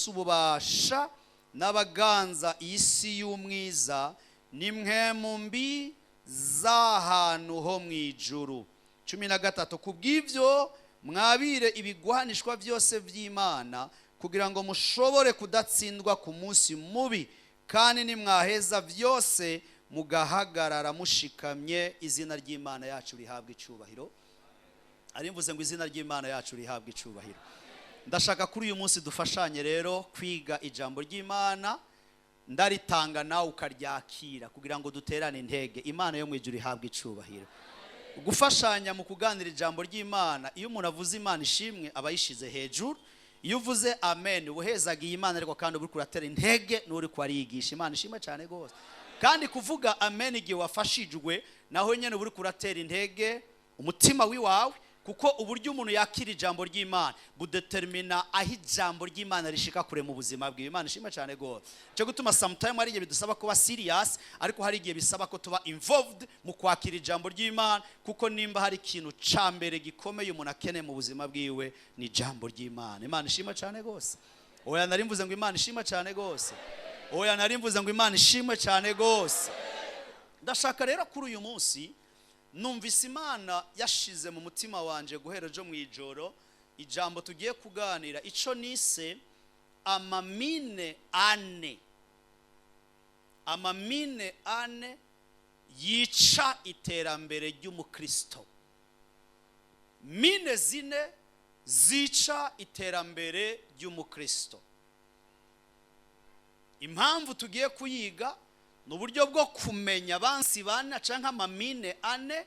abafise ububasha n'abaganza isi y'umwiza nimwe mu mbi z'ahantu ho mu ijuru. 13 kubw'ivyo mwabire ibigwanishwa byose by'Imana kugira ngo mushobore kudatsindwa ku munsi mubi, kandi nimwaheza byose mugahagarara mushikamye. Izina ry'Imana yacu rihabwa icubahiro. Ari mvuze ngo izina ry'Imana yacu rihabwa icubahiro. Ndashaka kuri uyu munsi dufashanye rero kwiga ijambo ry'Imana, ndaritanga nawe ukaryakira kugira ngo duterane intege. Imana yo mu ijuru ihabwa icubahiro. Gufashanya mu kuganira ijambo ry'Imana, iyo umuntu avuze Imana ishimwe aba yishize hejuru. Iyo uvuze amen ubuhezagiye Imana, ariko kandi uri kuratera intege n'uri kwarigisha. Imana ishimwe cyane gose. Kandi kuvuga amen igihe wafashijwe, naho nyene uri kuratera intege umutima wiwawe, kuko uburyo umuntu yakira ijambo ry'Imana budetermina aho ijambo ry'Imana rishika kure mu buzima bwe. Imana ishimwe cyane gose. Cyo gutuma sometime hari igihe bidusaba kuba serious, ariko hari igihe bisaba ko tuba involved mu kwakira ijambo ry'Imana, kuko nimba hari ikintu cambere gikomeye umuntu akeneye mu buzima bwiwe ni ijambo ry'Imana. Imana ishimwe cyane gose. Oya nari mvuze ngo Imana ishimwe cyane gose. Oya nari mvuze ngo Imana ishimwe cyane gose. Ndashaka rero kuri uyu munsi, numvise Imana yashize mu mutima wanje guhera ejo mu ijoro ijambo tugiye kuganira, ico nise amamine ane yica iterambere ry'Umukristo. Mine zine zica iterambere ry'Umukristo. Impamvu tugiye kuyiga n'uburyo bwo kumenya Abansi Bane canke amamine ane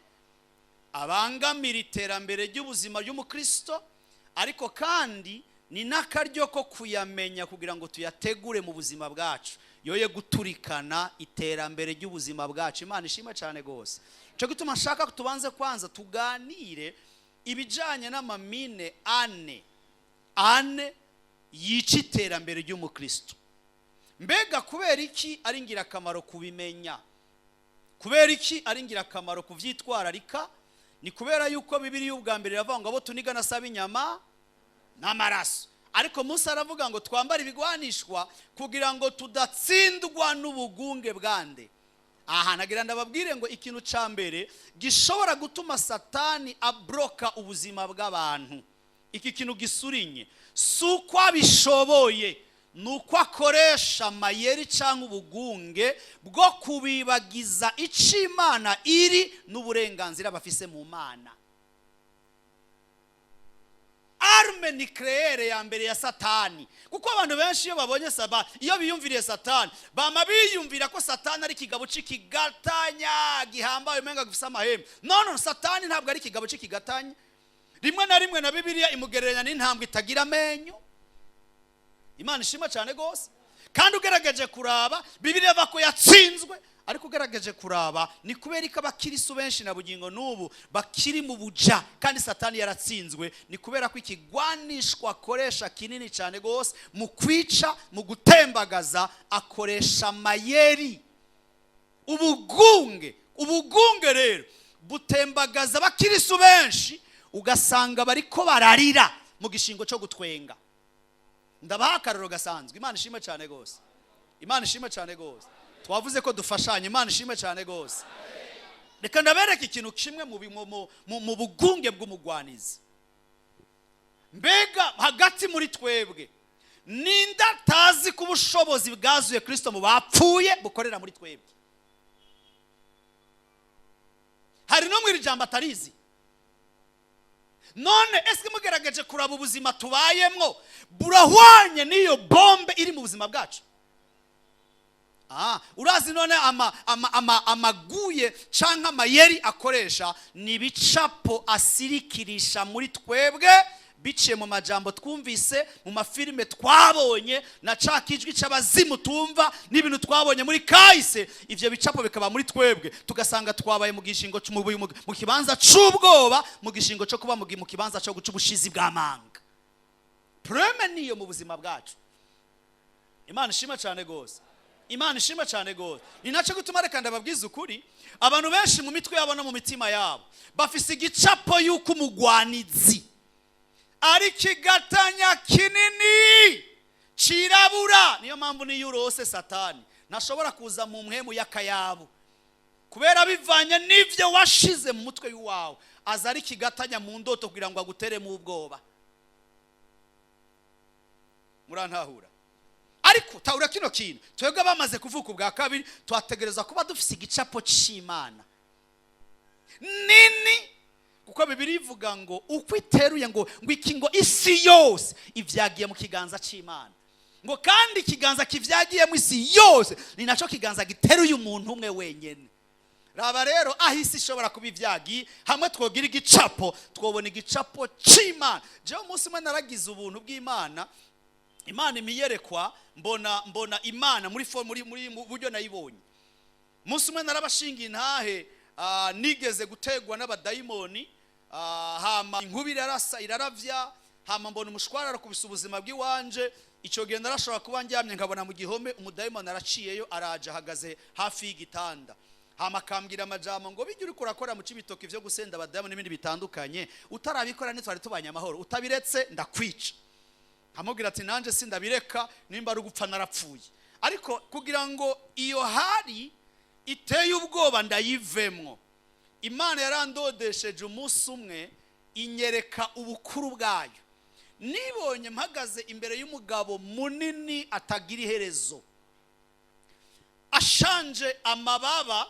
abangamira iterambere ry'ubuzima ry'Umukristo, ariko kandi ni n'akaryo ko kuyamenya kugira ngo tuyategure mu buzima bwacu, yoye guturikana iterambere ry'ubuzima bwacu. Imana ishimwe cyane gose. Cyo gutuma nshaka tubanze kwanza tuganire ibijanye n'amamine ane yica iterambere ry'Umukristo. Mbega kubera iki ari ngirakamaro kubimenya? Kubera iki ari ngirakamaro kuvyitwararika? Ni kubera yuko Bibiliya ubwa mbere yavuga ngo abo tuniga nasaba inyama n'amaraso, ariko Musa aravuga ngo twambare ibigwanishwa kugira ngo tudatsindwa n'ubugunge bwande. Aha nagira ndababwire ngo ikintu cambere gishobora gutuma Satani abroka ubuzima bw'abantu, iki kintu gisurinye suko abishoboye, nuko akoresha amayeri cyangwa ubugunge bwo kubibagiza icyo Imana iri n'uburenganzira bafise mu Mana. Arme nucléaire ya mbere ya Satani, kuko abantu benshi iyo babonye iyo biyumviriye Satani bama biyumvira ko Satani ari kigabo c'ikigatanya gihambaye umenga gifisa amahembe. No, Satani ntabwo ari kigabo c'ikigatanya. Rimwe na rimwe na Bibiliya imugereranya n'intambwe itagira amenyo. Imana ishima cyane gose. Kandi ugerageje kuraba Bibiliya bako yatsinzwe, ariko ugerageje kuraba ni kubera ko abakirisu benshi na bugingo n'ubu bakiri mu buja, kandi Satani yaratsinzwe. Ni kubera ko ikigwanishwa akoresha kinini cyane gose mu kwica, mu gutembagaza, akoresha amayeri, ubugunge rero butembagaza abakirisu benshi, ugasanga bariko bararira mu gishingo cyo gutwenga. Ndabaha akarero gasanzwe. Imana ishimwe cyane gose. Imana ishimwe cyane gose. Twavuze ko dufashanye. Imana ishimwe cyane gose. Reka ndabereka ikintu kimwe mu bugunge bw'umugwanizi. Mbega hagati muri twebwe ninda tazi ku bushobozi bwazuye Kristo mu bapfuye bukorera muri twebwe? Hari no mwiri jambo atarizi. None eske mugerageje kuraba ubuzima tubayemwo burahwanye niyo bombe iri mu buzima bwacu? Urazi none amaguye canke amayeri akoresha ni bicapo asirikirisha muri twebwe, biciye mu majambo twumvise mu mafilime twabonye, na cakijwi c'abazimu tumva n'ibintu twabonye muri kahise. Ivyo bicapo bikaba muri twebwe, tugasanga twabaye mu gishingo mu kibanza c'ubwoba, mu gishingo cyo kuba mu kibanza cyo guca ubushizi bw'amanga. Preme niyo mu buzima bwacu. Imana ishima cyane gose. Imana ishima cyane gose. Ni naco gutuma reka ndababwiza ukuri, abantu benshi mu mitwe yabo no mu mitima yabo bafise igicapo yuko umugwanizi ari kigatanya kinini cirabura. Niyo mpamvu niyo urose Satani ntashobora kuza mu mpemu y'akayabu, kubera bivanye n'ivyo washize mu mutwe wawe. Aza ari kigatanya mu ndoto kugira ngo agutere mu ubwoba. Murantahura? Ariko tahura kino kintu, twebwe bamaze kuvuka ubwa kabiri twategereza kuba dufise igicapo c'Imana nini, kuko Bibiliya ivuga ngo uko iteruye ngo iki ngo isi yose ivyagiye mu kiganza c'Imana, ngo kandi ikiganza kivyagiye mu isi yose ni naco kiganza giteruye umuntu umwe wenyene. Raba rero ahisi ishobora kuba ivyagiye hamwe twogira igicapo, twobona igicapo c'Imana. Je umunsi umwe naragize ubuntu bw'Imana, Imana imiyerekwa, mbona Imana muri buryo nayibonye. Umunsi umwe narabashingiye intahe, nigeze gutegwa n'abadayimoni, hama inkubiri arasa iraravya, hama mbona umushwarara kubisa ubuzima bw'iwanje. Ico gihe narashobora kuba njyamye nkabona mu gihome umudayimoni araciyeyo, araje ahagaze hafi y'igitanda, hama akambwira amajambo ngo bijya uri kurakora mu cibitoki vyo gusenda abadayimoni n'ibindi bitandukanye, utarabikora nitwari tubanye amahoro, utabiretse ndakwica. Amubwira ati nanje sindabireka, nimba ari ugupfa narapfuye. Ariko kugira ngo iyo hari iteye ubwoba ndayivemwo, Imana yarandodesheje umunsi umwe inyereka ubukuru bwayo. Nibonye mpagaze imbere y'umugabo munini atagira iherezo, ashanje amababa,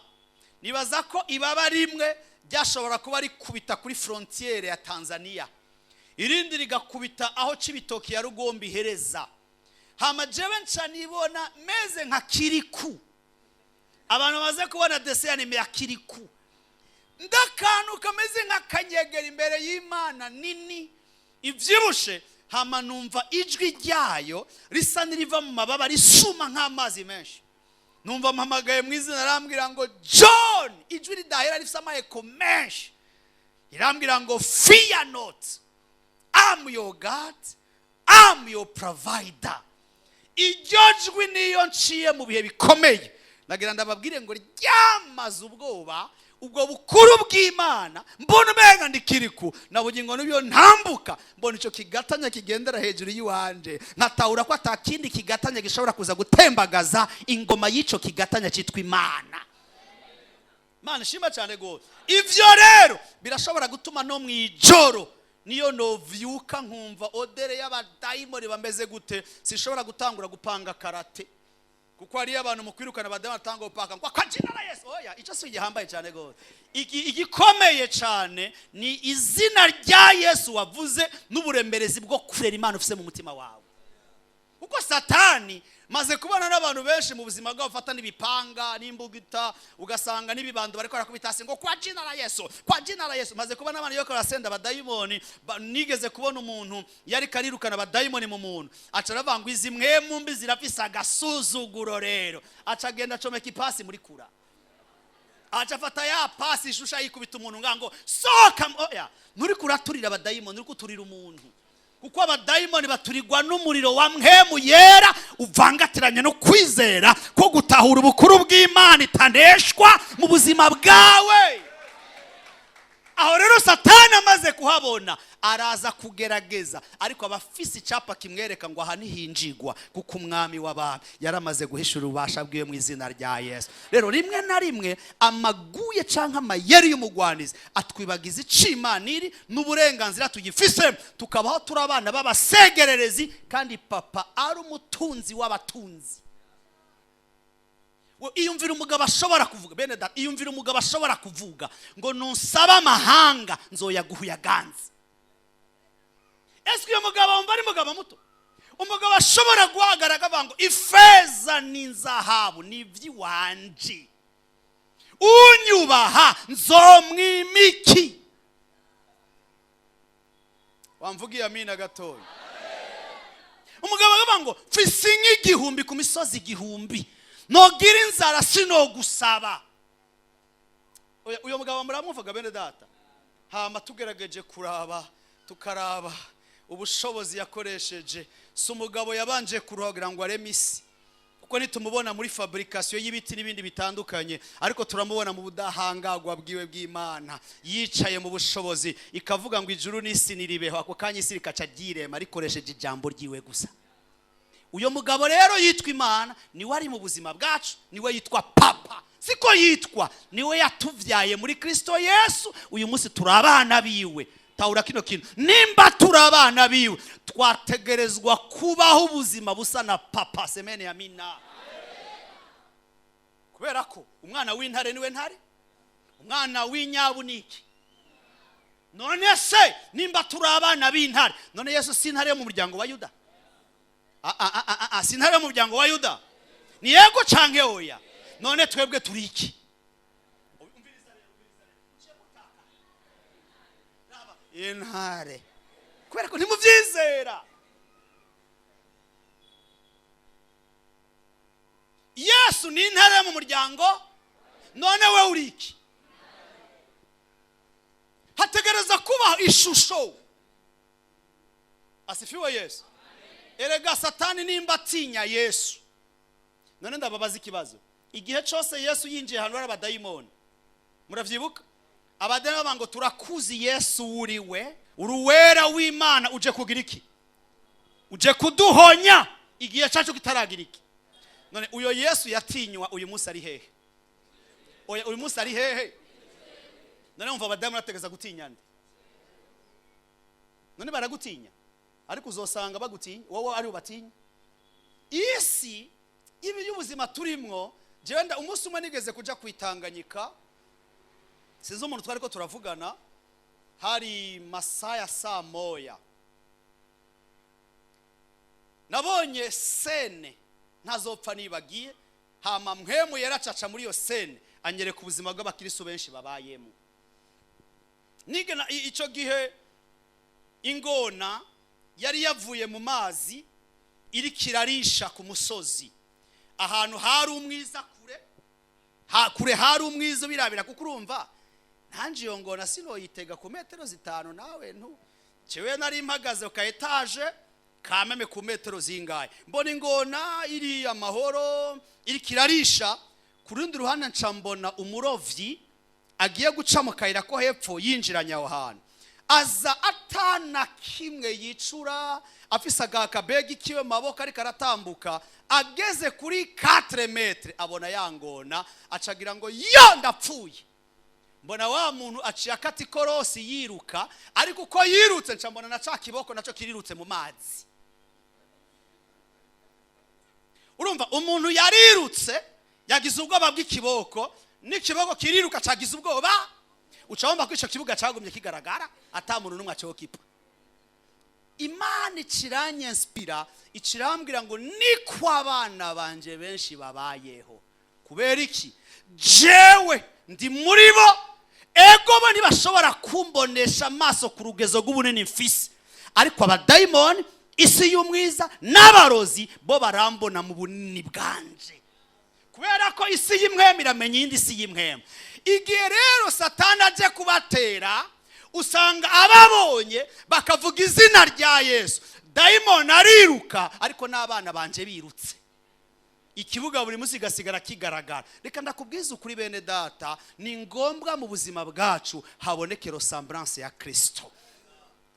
nibaza ko ibaba rimwe ryashobora kuba rikubita kuri frontiere ya Tanzania, irindi rigakubita aho cibitoki ya Rugombi hereza. Hama jewe nca nibona meze nka kiriku. Abantu baze kubona dessin anime ya kiriku, ndakanu kameze nka kanyegera imbere y'Imana nini ivyibushe. Hama numva ijwi ryayo risa niriva mu mababa risuma nk'amazi menshi. Numva mpamagaye mu izina, arambwira ngo John, ijwi ridahera rifise amaeko menshi, irambwira ngo fear not, I'm your God, I'm your provider. Iryo jwi niyo nciye mu bihe bikomeye. Nagira ndababwire ngo ryamaze ubwoba, ubwo bukuru bw'Imana. Mbona umenga ndikiriku nabugingo n'ibyo ntambuka, mbona ico kigatanya kigendera hejuru yiwanje, nkatahura ko atakindi kigatanya gishobora kuza gutembagaza ingoma y'ico kigatanya citwa Imana. Mana shima cyane gose. Ivyo rero birashobora gutuma no mwijoro niyo novyuka nkumva odere y'abadayimoni bameze gute, sishobora gutangura gupanga karate, kuko ari abantu mukwirukana abadayimoni atanga upaka ngo kwajina na Yesu. Oya, ico si gihambaye cyane gose. Igikomeye cyane ni izina rya Yesu wavuze n'uburemberezi bwo kurera Imana ufise mu mutima wawe. Kuko Satani maze kubona n'abantu benshi mu buzima bwabo bafata n'ibipanga n'imbugita, ugasanga n'ibibando bariko barakubitasi ngo kwa jina la Yesu, kwa jina la Yesu. Maze kubona abantu yoko rasenda abadayimoni. Nigeze kubona umuntu yari karirukana abadayimoni mu muntu, aca aravuga izi mwemu mbi zirafisa agasuzuguro rero, aca agenda acomeka ipasi muri kura, aca afata ya pasi ishusha yikubita umuntu ngango soka. Oya, nturi kuraturira abadayimoni, uri kuturira umuntu, kuko abadayimoni baturigwa n'umuriro wa mpemu yera uvangatiranye no kwizera ko gutahura ubukuru bw'Imana itaneshwa mu buzima bwawe. Aho rero Satani amaze kuhabona araza kugerageza, ariko abafisi icapa kimwereka ngo aha nihinjigwa, kuko umwami w'abami yaramaze guhishura ubasha bwiwe mu izina rya Yesu. Rero rimwe na rimwe amaguye canke amayeri y'umugwanizi atwibagiza ic'Imana iri n'uburenganzira tugifise, tukabaho turi abana b'abasegererezi, kandi papa ari umutunzi w'abatunzi. Iyumvira umugabo ashobora kuvuga, bene data, iyumvira umugabo ashobora kuvuga ngo nusaba amahanga nzoyaguhuyaganze. Ese uyo mugabo wumva ari mugabo muto? Umugabo ashobora guhagarara avuga ngo ifeza n'inzahabu ni ivy'iwanje, unyubaha nzomwimiki. Wamvugiye amina gatoya? Umugabo avuga ngo mfise nk'igihumbi ku misozi igihumbi, nogira inzara sinogusaba. Uyo mugabo muramuvuga bene data? Hama tugerageje tukaraba ubushobozi yakoresheje. Si umugabo yabanje kurogira ngo areme isi, kuko nitumubona muri fabrication y'ibiti n'ibindi bitandukanye, ariko turamubona mu budahangagwa bwiwe bw'Imana, yicaye mu bushobozi, ikavuga ngo ijuru n'isi niribeho, ako kanya isi rikaca ryirema rikoresheje ijambo ryiwe gusa. uyo mugabo rero yitwa Imana niwe ari mu buzima bwacu, niwe yitwa papa, siko yitwa, niwe yatuvyaye muri Kristo Yesu. Uyu munsi turabana biwe. Taura kino kintu, nimba turabana biwe twategerezwa kubaho ubuzima busa na papa. Semene amina. Kubera ko umwana w'intare niwe ntare, umwana w'inyabu niki. None se nimba turabana b'intare, none Yesu si intare yo mu muryango wa Yuda? Si intare yo mu muryango wa Yuda? Ni yego canke oya? None twebwe turi iki? Intare. Kubera ko ntimuvyizera. Yesu ni intare yo mu muryango, none we uri iki? Hategereza kuba ishusho. Asifiwe Yesu. Erega Satani nimba atinya Yesu, none ndababaza ikibazo. Igihe cyose Yesu yinjiye hano ari abadayimoni, muravyibuka? Abadayimoni bango turakuzi Yesu uri we, uruwera w'Imana, uje kugira iki? Uje kuduhonya igihe cyacu kitaragira iki? None uyo Yesu yatinywa uyu munsi ari hehe? Oya, uyu munsi ari hehe? None umva abadayimoni ategeza gutinya nde? None baragutinya, ariko uzosanga bagutinya wowe ari ubatinya. Isi ibi y'ubuzima turimwo, jewe umunsi umwe nigeze kuja kwitanganyika, sinzi umuntu twariko turavugana, hari masaya saa moya, nabonye sene ntazopfa nibagiye, hama mpwemu yaracaca muri yo sene anyereka ubuzima bw'abakristo benshi babayemo. Nigena ico gihe ingona yari yavuye mu mazi iri kirarisha ku musozi, ahantu hari umwiza kure hari umwiza birabira, kuko urumva ntanje iyo ngona sinoyitega ku metero 5 nawe cewe nari mpagaze ka etage kameme ku metero zingaye, mbona ingona iri amahoro iri kirarisha. Ku rundi ruhande nca mbona umurovyi agiye guca mu kayira ko hepfo yinjiranya aho hantu, aza atana kimwe yicura, afise agakabegi kiwe maboko ari karatambuka, ageze kuri 4 metre abona yangona, acagira ngo yo ndapfuye. Mbona wa muntu aciye akati korosi yiruka, ariko uko yirutse nca mbona na ca kiboko naco kirirutse mu mazi. Urumva umuntu yarirutse yagize ubwoba bw'ikiboko, n'ikiboko kiriruka cagize ubwoba, ucabomba ko ico kibuga cagumye kigaragara ata muntu numwe acokipa. Imana ikiranye inspira, ikirambwira ngo niko abana banje benshi babayeho. Kubera iki? Jewe ndi muri bo, ego bo ntibashobora kumbonesha amaso ku rugezo rw'ubunini mfise, ariko abadayimoni, isi y'umwiza n'abarozi bo barambona mu bunini bwanje. Kubera ko isi y'imwema iramenya indi isi y'imwema. Igihe rero Satani aje kubatera, usanga ababonye bakavuga izina rya Yesu, dayimoni ariruka, ariko n'abana banje birutse. Ikibuga buri munsi gasigara kigaragara. Reka ndakubwiza ukuri bene data, ni ngombwa mu buzima bwacu haboneke ressemblance ya Kristo.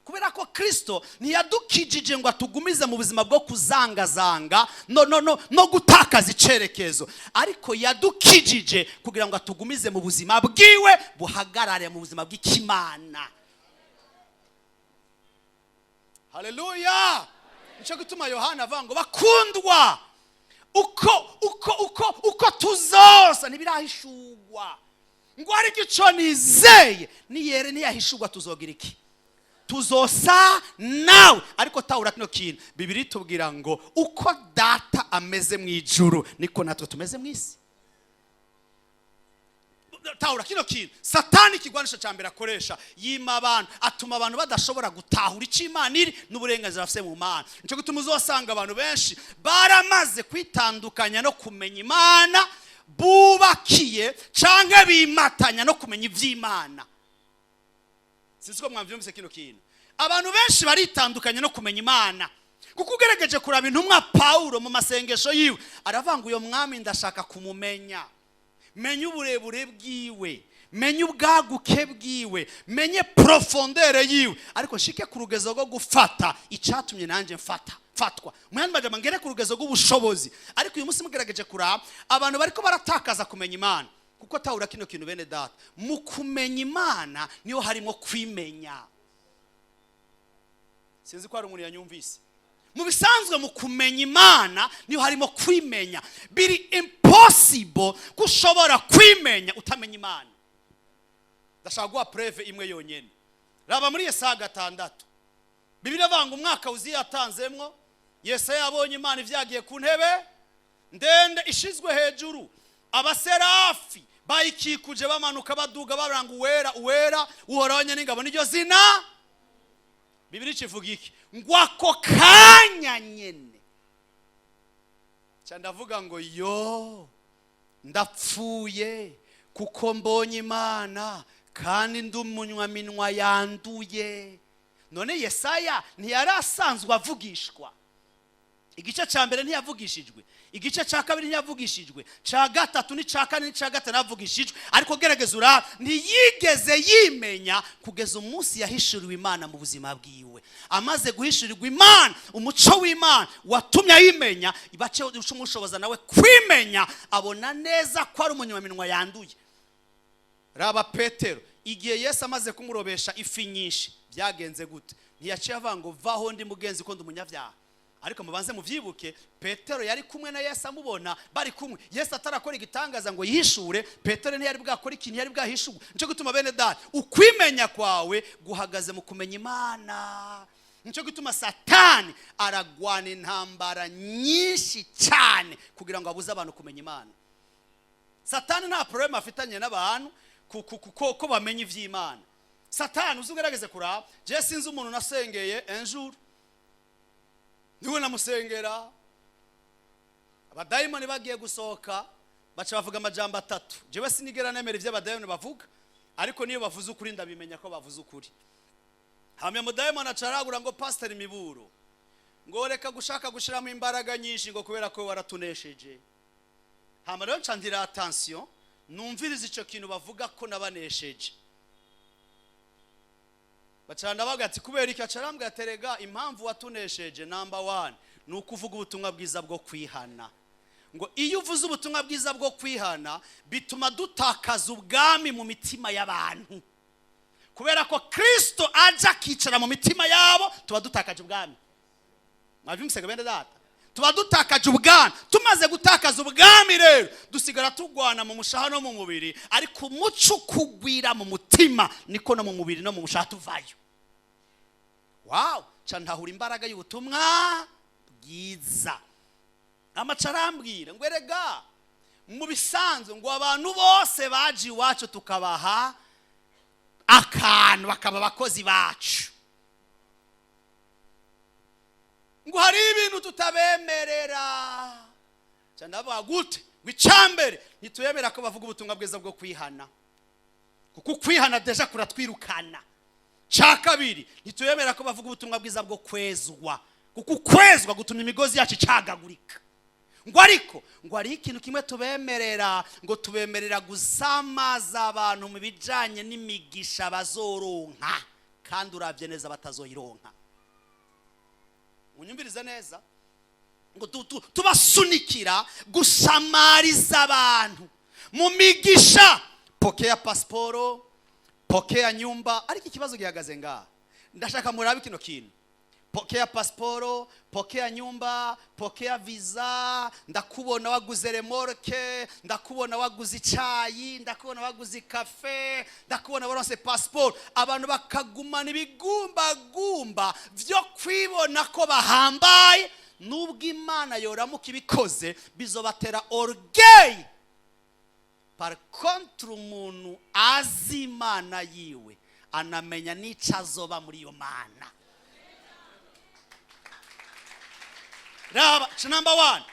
Kubera ko Kristo ntiyadukijije ngo atugumize mu buzima bwo kuzangazanga no gutakaza icerekezo, ariko yadukijije kugira ngo atugumize mu buzima bwiwe buhagarare mu buzima bw'Imana. Haleluya. Nico gituma Yohana avuga ngo bakundwa, uko tuzosa ntibirahishurwa, ngo ari gico nizeye niyere niyahishurwa tuzogira iki? Tuzosa nawe. Ariko taura kino kintu, Bibiri tubwira ngo uko data ameze mu ijuru niko natwe tumeze mu isi. Taura kino kintu, Satani kigwanisha cyambere akoresha yima abantu, atuma abantu badashobora gutahura icyo Imana iri n'uburenganzira bafite mu Mana. Nico gituma uzosanga abantu benshi baramaze kwitandukanya no kumenya Imana, bubakiye canke bimatanya no kumenya ivy'Imana. Sinziko mwamvyumvise kino kintu. Abantu benshi baritandukanye no kumenya Imana. Kuko ugerageje kuraba intumwa Paulo mu masengesho yiwe, aravanga uyo mwami ndashaka kumumenya. Menye uburebure bwiwe, menye ubwaguke bwiwe, menye profondeur yiwe, ariko shike ku rugezo rwo gufata icatumye nanje mfata. fatwa mwana majama ngere ku rugezo rw'ubushobozi. Ariko uyu munsi mugerageje kuraba abantu bariko baratakaza kumenya Imana, kuko tawura kino kintu bene data, mu kumenya Imana niyo harimo kwimenya. Sinzi ko ari umuntu yanyumvise. Mu bisanzwe mu kumenya Imana niyo harimo kwimenya. Biri impossible kushobora kwimenya utamenya Imana. Ndashaka guha preve imwe yonyene. Raba muri Yesaya 6, Bibiliya vanga umwaka Uziya yatanzemwo, Yesaya yabonye Imana ivyagiye ku ntebe ndende ishizwe hejuru, abaserafi bayikikuje bamanuka baduga baranga uwera uwera uhoranye n'ingabo n'iryo zina. Bibiliya ivuga iki? Ngwako kanya nyene ndavuga ngo yo ndapfuye kuko mbonye Imana kandi ndumunywa minwa yanduye. None Yesaya ntiyarasanzwe avugishwa. Igice ca mbere ntiyavugishijwe, igice ca kabiri ntiyavugishijwe, ca gatatu ni ca kane ni ca gatanu avugishijwe. Ariko gerageza ura ntiyigeze yimenya kugeza umunsi yahishuriwe Imana mu buzima bwiwe. Amaze guhishurirwa Imana, umuco w'Imana watumye ayimenya, ibace umushoboza nawe kwimenya, abona neza ko ari umunyaminwa yanduye. Raba Petero, igihe Yesu amaze kumurobesha ifi nyinshi, byagenze gute? Ntiyaciye avango vaho ndi mugenzi ko ndumunyavyaha. Ariko mubanze muvyibuke, Petero yari kumwe na Yesu amubona bari kumwe. Yesu atarakora igitangaza ngo yihishure, Petero ntiyari bwakora ikintu yari bwahishuwe. Nico gituma bene data, ukwimenya kwawe guhagaze mu kumenya Imana. Nico gituma Satani aragwana intambara nyinshi cyane kugira ngo abuze abantu kumenya Imana. Satani nta problem afitanye n'abantu ko bamenye ivy'Imana. Satani uzugerageze kuraba, je sinzi umuntu nasengeye un jour niwe namusengera, abadayimoni bagiye gusohoka baca bavuga amajambo 3. Jewe sinigera nemera ivyo abadayimoni bavuga, ariko niyo bavuze ukuri ndabimenya ko bavuze ukuri. Hamya mudayimoni acaragura ngo pasteur Miburo, ngo reka gushaka gushiramo imbaraga nyinshi ngo kubera ko waratunesheje. Hama rero ncandira attention, numviriza ico kintu bavuga ko nabanesheje. Bacanda bagati kubera iki? Acarambwa terega impamvu watunesheje number 1 nuko uvuga ubutumwa bwiza bwo kwihana. Ngo iyo uvuze ubutumwa bwiza bwo kwihana bituma dutakaza ubwami mu mitima y'abantu. Kubera ko Kristo aja kicara mu mitima yabo, tuba dutakaje ubwami. Mwavyumsega bende data? Tuba dutakaje ubwami. Tumaze gutakaza ubwami rero dusigara tugwana mu mushaha no mu mubiri, ariko umuco kugwira mu mutima niko no mu mubiri no mu mushaha tuvayo. Wow, cantahura imbaraga y'ubutumwa bwiza. Amacarambwira ngo erega mu bisanzwe ngo abantu bose baji iwacu tukabaha akantu bakaba abakozi bacu, ngo hari ibintu tutabemerera. Candavuga gute? Wicambere nituyemera ko bavuga ubutumwa bwiza bwo kwihana, kuko kwihana deja kuratwirukana. Ca kabiri nituyemera ko bavuga ubutumwa bwiza bwo kwezwa, kuko kwezwa gutuma imigozi yacu cagagurika. Ngo ariko ngo ari ikintu kimwe tubemerera, ngo tubemerera gusamaza abantu mu bijanye n'imigisha bazoronka, kandi uravye neza batazoyironka. Unyumviriza neza, ngo tubasunikira gusamariza abantu mu migisha. Pokea pasiporo, pokea nyumba. Ariko ikibazo gihagaze ngaha, ndashaka murabe kino kintu. Pokea pasiporo, pokea nyumba, pokea visa, ndakubona waguze remorke, ndakubona waguze icayi, ndakubona waguze kafe, ndakubona waronse pasiporo. Abantu bakagumana ibigumbagumba vyo kwibona ko bahambaye, nubwo Imana yoramuka ibikoze bizobatera orgueil. Par contre umuntu azi Imana yiwe anamenya nica azoba muri iyo Mana. Raba, number 1.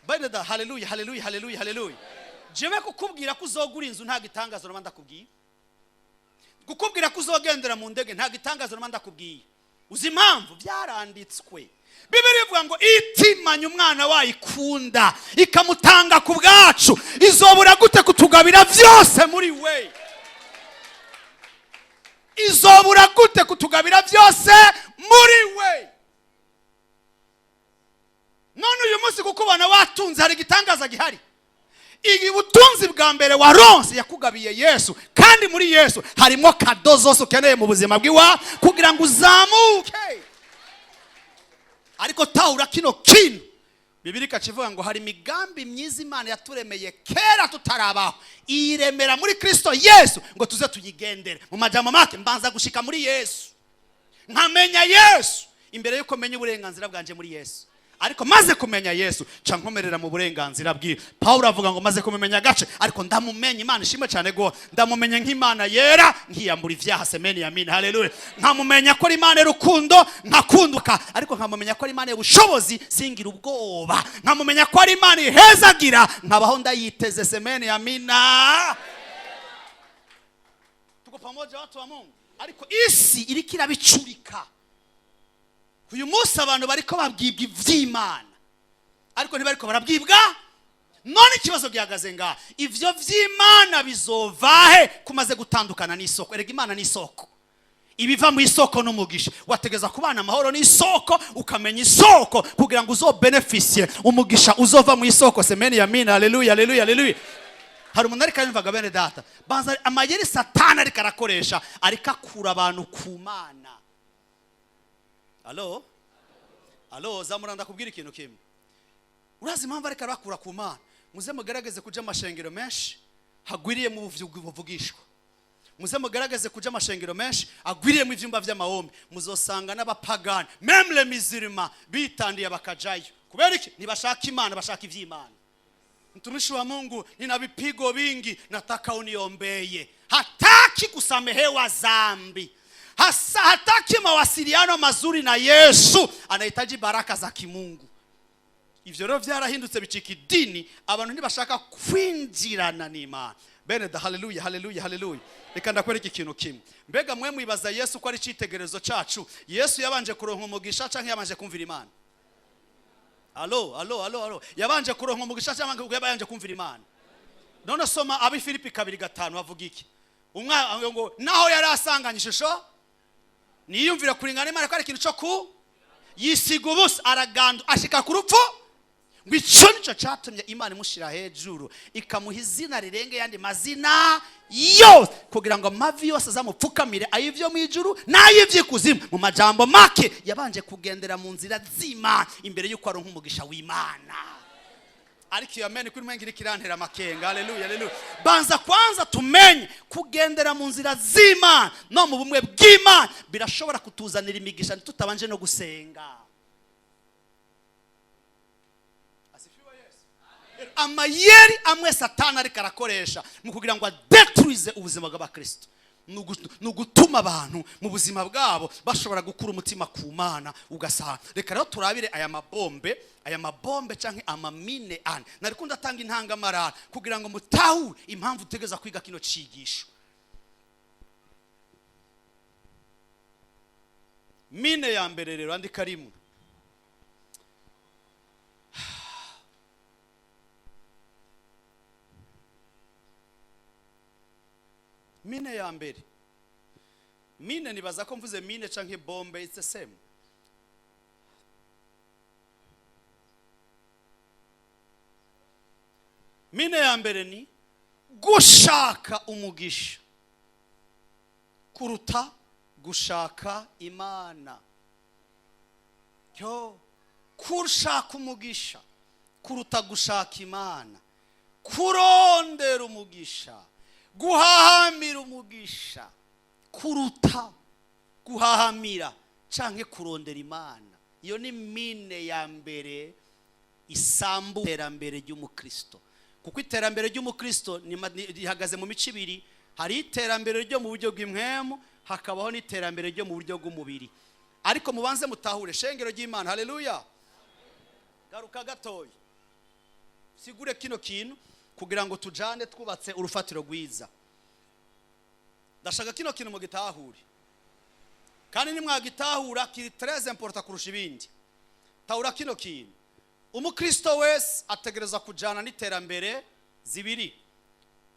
By the hallelujah, hallelujah, hallelujah, hallelujah. Jewe kukubwira ko uzogura inzu nta gitangazo n'amanda kubwiye. Kukubwira ko uzogendera mu ndege nta gitangazo n'amanda kubwiye. Uzi impamvu byaranditswe. Bibiri ivuga ngo itimanya umwana wayikunda ikamutanga ku bwacu, izobura gute kutugabira byose muri we? Izobura gute kutugabira byose muri we? none uyu munsi kukubona watunze hari igitangaza gihari. Igi butunzi bwa mbere waronse yakugabiye Yesu, kandi muri Yesu harimo kado zose ukeneye mu buzima bwiwa kugira ngo uzamuke. Ariko tahura kino kintu Bibiri kacivuga ngo hari migambi myiza Imana yaturemeye kera tutarabaho, iremera muri Kristo Yesu ngo tuze tuyigendere. Mu majambo make mbanza gushika muri Yesu, nkamenya Yesu imbere yuko menya uburenganzira bwanje muri Yesu. Ariko maze kumenya Yesu ca nkomerera mu burenganzira bwiwe. Paulo avuga ngo maze kumenya gace, ariko ndamumenya. Imana ishimwe cyane go ndamumenya nk'Imana yera, nkiyambura ivyaha. Semeni amin, haleluya. Nkamumenya ko ari Imana y'urukundo, nkakunduka. Ariko nkamumenya ko ari Imana y'ubushobozi, singira ubwoba. Nkamumenya ko ari Imana ihezagira, nkabaho ndayiteze. Semeni amina. Tuko pamoja watu wa Mungu. Ariko isi irikira bicurika. Uyu munsi abantu bariko babwibwa ivy'Imana, ariko ntibariko barabwibwa. None ikibazo gihagaze nga ivyo vy'Imana bizovahe kumaze gutandukana n'isoko. Erega Imana n'isoko, ibiva mu isoko n'umugisha. Wategeza kubana amahoro n'isoko, ukamenya isoko kugira ngo uzobeneficie umugisha uzova mu isoko. Semeni amina, haleluya, haleluya, haleluya. Hari umuntu ariko yumvaga bene data banza amayeri Satani ariko arakoresha, ariko akura abantu ku Mana. Alo? Alo, zamuranda kubwira ikintu kimwe. Urazi impamvu ariko arakura ku Mana? Muze mugerageze kuja amashengero menshi hagwiriye mu buvugishwa. Muze mugerageze kuja amashengero menshi agwiriye mu ivyumba vy'amahombe. Muzosanga n'abapagani, même les musulmans bitandiye bakajayo. Kubera iki? Nibashaka Imana, bashaka ivy'Imana. Mtumishi wa Mungu, nina vipigo vingi, nataka uniombeye. Hataki kusamehewa dhambi. Hataki mawasiliano mazuri na Yesu, anahitaji baraka za kimungu. Ivyo rero vyarahindutse bicika idini, abantu ntibashaka kwinjirana n'Imana. Bene da, haleluya, haleluya, haleluya. Reka ndakwereka ikintu kimwe. Mbega mwe mwibaza Yesu ko ari citegerezo cacu? Yesu yabanje kuronka umugisha canke yabanje kumvira Imana? Alo, alo, alo, alo. Yabanje kuronka umugisha canke yabanje kumvira Imana? None soma abi Filipi 2:5 bavuga iki? Umwe ngo naho yari asanganye ishusho niyumvira kuringana Imana ko ari ikintu cyo ku yisiga ubusa, aragandu ashika ku rupfu. Ngo ico nico catumye Imana imushira hejuru, ikamuha izina rirenge yandi mazina yose, kugira ngo amavi yose azamupfukamire, ayivyo mu ijuru n'ayivy'ikuzimu. Mu majambo make yabanje kugendera mu nzira z'Imana imbere yuko aronka umugisha w'Imana. Ariko amen kuri mwengira kirantera makenga. Haleluya, haleluya. Banza kwanza tumenye kugendera mu nzira z'Imana no mu bumwe bw'Imana birashobora kutuzanira imigisha tutabanje no gusenga. Asifiwe Yesu. Amayeri amwe Satani ariko arakoresha mu kugira ngo adetruize ubuzima bw'Abakristo, nugutuma abantu mu buzima bwabo bashobora gukura umutima ku Mana. Ugasanga reka rero turabire aya mabombe canke amamine ane. Nariko ndatanga intangamarara kugira ngo mutahure impamvu utegeza kwiga kino cigisho. Mine ya mbere rero andika rimwe. Mine ya mbere. Mine nibaza ko mvuze mine canke bombe, it's the same. Mine ya mbere ni gushaka umugisha kuruta gushaka Imana. Yo, kushaka umugisha kuruta gushaka Imana, kurondera umugisha, guhahamira umugisha kuruta guhahamira canke kurondera Imana. Iyo ni mine ya mbere isambu iterambere ry'Umukristo. Kuko iterambere ry'Umukristo rihagaze mu mico ibiri. Hari iterambere ryo mu buryo bw'impwemu, hakabaho n'iterambere ryo mu buryo bw'umubiri. Ariko mubanze mutahure shengero ry'Imana. Haleluya. Garuka gatoyi sigure kino kintu kugira ngo tujane twubatse urufatiro rwiza. Ndashaka kino kintu mu gitahure, kandi nimwagitahura kiri très important kurusha ibindi. Tahura kino kintu, Umukristo wese ategereza kujana n'iterambere zibiri.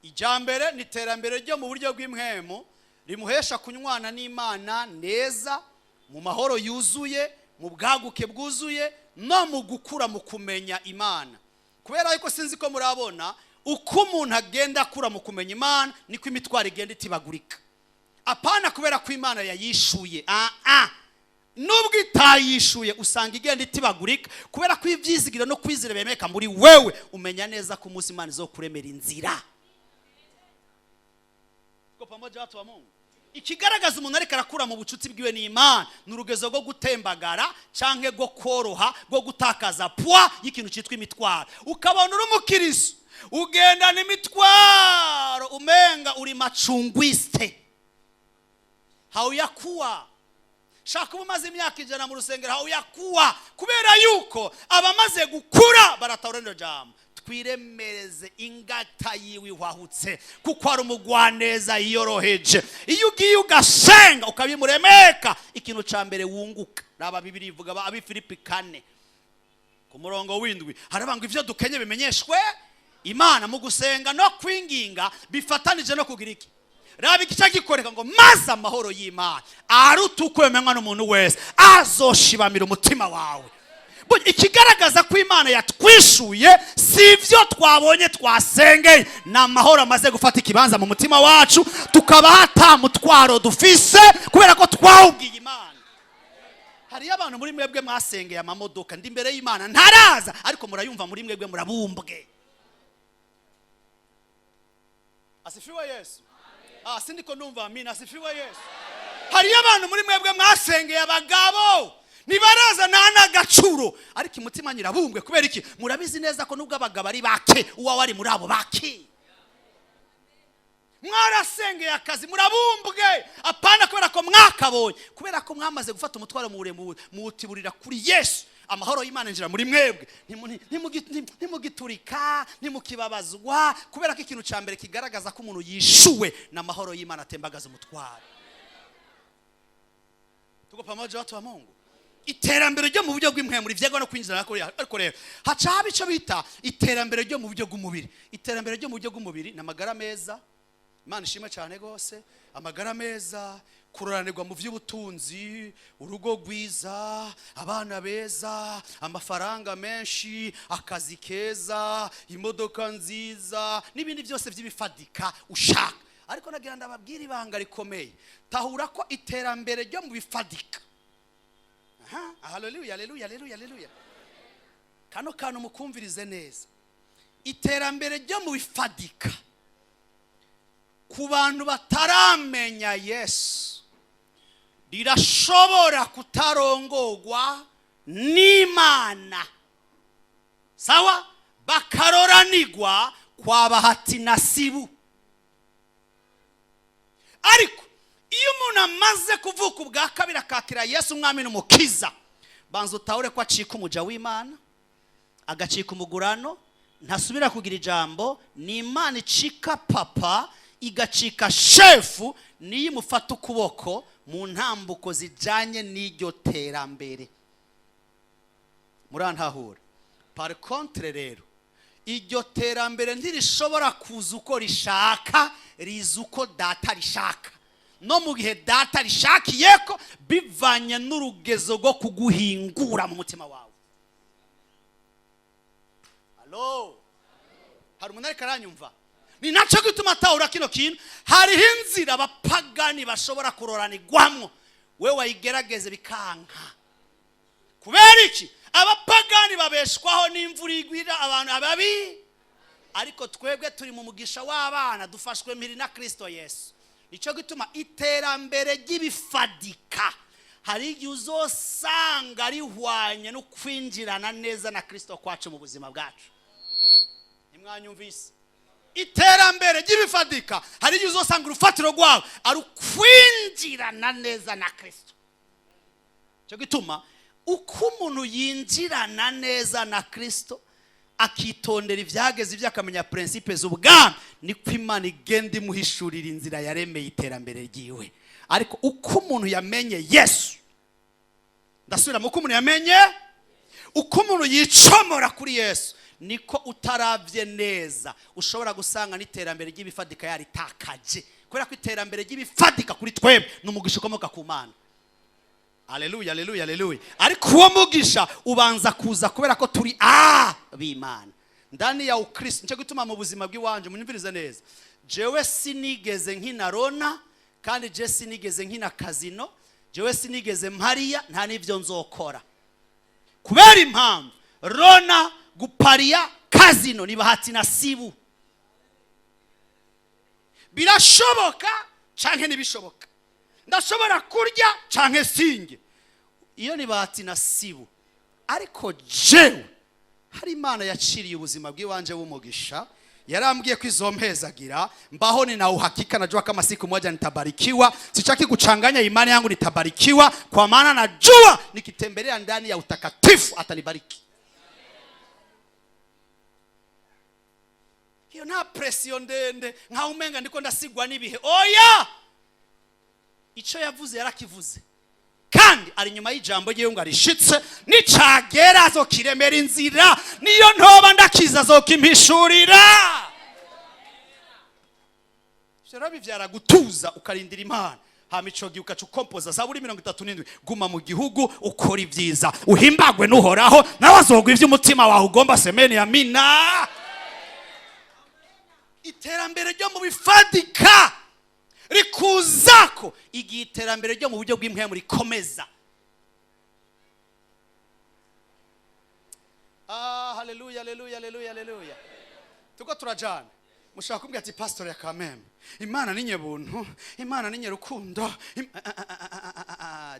Ijambere ni iterambere ryo mu buryo bw'impwemu, rimuhesha kunywana n'Imana neza, mu mahoro yuzuye, mu bwaguke bwuzuye, no mu gukura mu kumenya Imana. Kubera yuko sinzi ko murabona uko umuntu agenda akura mu kumenya Imana niko imitwaro igenda itibagurika. Apana kubera ko Imana yayishuye, nubwo itayishuye usanga igenda itibagurika kubera ko ivyizigiro no kwizira bemeka muri wewe umenya neza ko umunsi Imana izokuremera inzira. Ko pamoja watu wa Mungu, ikigaragaza umuntu ariko arakura mu bucuti bwiwe n'Imana n'urugezo rwo gutembagara canke rwo koroha rwo gutakaza poids y'ikintu citwa imitwaro. Ukabona uri umukristo ugenda n'imitwaro umenga uri macungwiste, hauyakuwa. Shaka umaze imyaka 100 mu rusengero hauyakuwa, kubera yuko abamaze gukura baratawurendo jambo. Twiremereze ingata yiwe wahutse kuko ari umugwaneza yoroheje. Iyo ugiye ugasenga ukabimuremeka ikintu ca mbere wunguka. Raba Bibiri ivuga abi Filipi 4 ku murongo w'indwi harabanga ivyo dukenye bimenyeshwe Imana mu gusenga no kwinginga bifatanije no kugira iki. Raba igice gikoreka ngo maze amahoro y'Imana arutukwemenwa n'umuntu wese azoshibamira umutima wawe. Ikigaragaza ko Imana yatwishuye sivyo twabonye twasengeye, na amahoro amaze gufata ikibanza mu mutima wacu tukaba hatamutwaro dufise kubera ko twawubwiye Imana. Hari abantu muri mwebwe mwasengeye amamodoka ndi imbere y'Imana ntaraza, ariko murayumva muri mwebwe murabumbwe. Asifiwe Yesu. Sindiko numva amina. Asifiwe Yesu. Hari abantu muri mwebwe mwasengeye abagabo nibaraza nana gacuro, ariko imutima nyirabumbwe kubera iki? Murabizi neza ko nubwo abagabo ari bake uwa wari muri abo bake. Mwarasengeye akazi murabumbwe, apana kubera ko mwakabonye, kubera ko mwamaze gufata umutwaro muwutiburira kuri Yesu. Amahoro y'Imana njira muri mwebwe, ntimugiturika ntimukibabazwa, kubera ko ikintu ca mbere kigaragaza ko umuntu yishuwe na amahoro y'Imana atembagaza umutwaro. Tuko pamoja watu wa Mungu. Iterambere ryo mu buryo bw'impwemu rivyegwa no kwinjira ariko rero haca haba ico bita iterambere ryo mu buryo bw'umubiri. Iterambere ryo mu buryo bw'umubiri n'amagara meza. Imana ishimwe cyane gose. Amagara meza, kuroranirwa mu vy'ubutunzi, urugo rwiza, abana beza, amafaranga menshi, akazi keza, imodoka nziza n'ibindi byose vy'ibifadika ushaka. Ariko nagira ndababwira ibanga rikomeye. Tahura ko iterambere ryo mu bifadika, haleluya haleluya haleluya haleluya, kano kantu mukumvirize neza. Iterambere ryo mu bifadika ku bantu bataramenya Yesu rirashobora kutarongorwa n'Imana. Sawa, bakaroranirwa kwa bahati nasibu. Ariko iyo umuntu amaze kuvuka ubwa kabiri akakira Yesu umwami n'umukiza, banza utahure ko acika umuja w'Imana, agacika umugurano, ntasubira kugira ijambo. Ni Imana icika papa, igacika shefu, niyo imufata ukuboko mu ntambuko zijanye n'iryo terambere. Murantahura. Par contre rero iryo terambere ntirishobora kuza uko rishaka, riza uko data rishaka. No mu gihe data rishakiye ko bivanye n'urugezo rwo kuguhingura mu mutima wawe. Allo, hari umuntu ariko aranyumva? Ni naco gituma tahura kino kintu. Hariho inzira abapagani bashobora kuroranirwamwo, we wayigerageze bikanka. Kubera iki? Abapagani babeshwaho n'imvura igwira abantu ababi, ariko twebwe turi mu mugisha w'abana dufashwe mpiri na Kristo Yesu. Nico gituma iterambere ry'ibifadika hari igihe uzosanga rihwanye no kwinjirana neza na Kristo kwacu mu buzima bwacu. Nimwanyumvise? Iterambere ry'ibifadika hari igihe uzosanga urufatiro rwawe ari kwinjirana neza na Kristo. Nico gituma uko umuntu yinjirana neza na Kristo akitondera ivyageze ivyakamenya principe z'ubwami, niko Imana igenda imuhishurira inzira yaremeye iterambere ryiwe. Ariko uko umuntu yamenye Yesu, ndasubira mu uko umuntu yamenye, uko umuntu yicomora kuri Yesu, niko utaravye neza ushobora gusanga n'iterambere ry'ibifadika yaritakaje. Kubera ko iterambere ry'ibifadika kuri twebwe n'umugisha ukomoka ku Mana. Haleluya, haleluya, haleluya. Ariko uwo mugisha ubanza kuza kubera ko turi b'Imana ndani ya Ukristo. Nce gutuma mu buzima bw'iwanje munyumvirize neza, jewe sinigeze nkina rona, kandi je sinigeze nkina kazino, jewe sinigeze mpariya, nta n'ivyo nzokora. Kubera impamvu rona, gupariya, kazino ni bahati nasibu. Birashoboka canke nibishoboka, ndashobora kurya canke singe, iyo ni bahati nasibu. Ariko jewe hari Imana yaciriye ubuzima bw'iwanje w'umugisha, yarambwiye ko izompezagira mbaho ni na uhakika najua kama siku moja nitabarikiwa. Sichaki kuchanganya imani yangu, nitabarikiwa kwa maana najua nikitembelea ndani ya utakatifu atanibariki. Hiyo na pression ndende nka umenga ndiko ndasigwa nibihe. Oya, ico yavuze yarakivuze, kandi ari nyuma y'ijambo rye ngo arishitse nicagera azokiremera inzira, niyo ntoba ndakiza azokimpishurira. Shera bivyara gutuza ukarindira Imana, hamicogi ukacukompoza. Zaburi 37 guma mu gihugu ukora ivyiza, uhimbagwe n'uhoraho nawe azogwa ivy'umutima wawe ugomba. Semeni amina. Iterambere ryo mu bifadika rikuzako igihe iterambere ryo mu buryo bw'impwemu rikomeza. Haleluya, haleluya, haleluya, haleluya. Tuko turajana mushaka kumbwira ati pastor ya Kamembe, Imana ni nyebuntu, Imana ni nyerukundo.